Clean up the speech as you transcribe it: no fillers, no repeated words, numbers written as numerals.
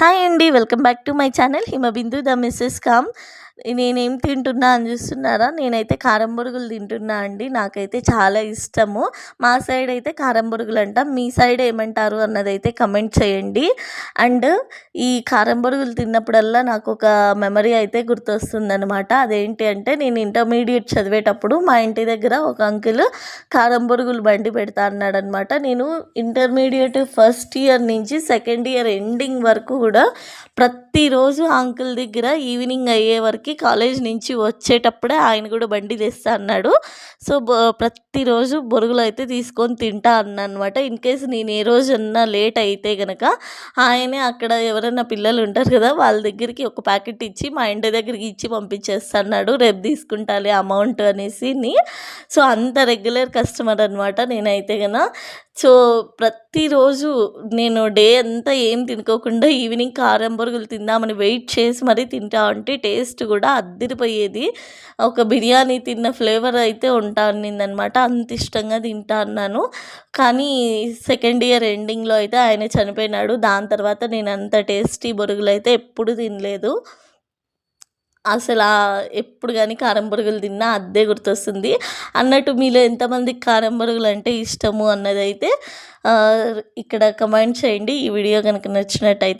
Hi అండి. Welcome back to my channel Himabindu the Mrs com. నేనేం తింటున్నా అని చూస్తున్నారా? నేనైతే కారం బొరుగులు తింటున్నా అండి. నాకైతే చాలా ఇష్టము. మా సైడ్ అయితే కారం బొరుగులు అంటాం. మీ సైడ్ ఏమంటారు అన్నదైతే కమెంట్ చేయండి. అండ్ ఈ కారం బొరుగులు తిన్నప్పుడల్లా నాకు ఒక మెమరీ అయితే గుర్తొస్తుందనమాట. అదేంటి అంటే నేను ఇంటర్మీడియట్ చదివేటప్పుడు మా ఇంటి దగ్గర ఒక అంకుల్ కారం బొరుగులు బండి పెడతా అన్నాడనమాట. నేను ఇంటర్మీడియట్ ఫస్ట్ ఇయర్ నుంచి సెకండ్ ఇయర్ ఎండింగ్ వరకు కూడా ప్రతిరోజు ఆ అంకుల్ దగ్గర ఈవినింగ్ అయ్యే వరకు కాలేజ్ నుంచి వచ్చేటప్పుడే ఆయన కూడా బండి తెస్తా అన్నాడు. సో ప్రతిరోజు బొరుగులు అయితే తీసుకొని తింటా అన్నమాట. ఇన్ కేస్ నేను ఏ రోజన్నా లేట్ అయితే కనుక ఆయనే అక్కడ ఎవరైనా పిల్లలు ఉంటారు కదా, వాళ్ళ దగ్గరికి ఒక ప్యాకెట్ ఇచ్చి మా ఇంటి దగ్గరికి ఇచ్చి పంపించేస్తున్నాడు, రేపు తీసుకుంటాలే అమౌంట్ అనేసి. సో అంత రెగ్యులర్ కస్టమర్ అనమాట నేనైతే కనుక. సో ప్రతిరోజు నేను డే అంతా ఏం తినుకోకుండా ఈవినింగ్ కారం బొరుగులు తిందామని వెయిట్ చేసి మరీ తింటా ఉంటే టేస్ట్ కూడా అద్దిరిపోయేది. ఒక బిర్యానీ తిన్న ఫ్లేవర్ అయితే ఉంటా అనిందనమాట. అంత ఇష్టంగా తింటా అన్నాను. కానీ సెకండ్ ఇయర్ ఎండింగ్లో అయితే ఆయన చనిపోయినాడు. దాని తర్వాత నేను అంత టేస్టీ బొరుగులు అయితే ఎప్పుడు తినలేదు. అసలు ఎప్పుడు కానీ కారం బొరుగులు తిన్నా అదే గుర్తొస్తుంది. అన్నట్టు మీలో ఎంతమందికి కారం బొరుగులు అంటే ఇష్టము అన్నదైతే ఇక్కడ కమెంట్ చేయండి. ఈ వీడియో కనుక నచ్చినట్టయితే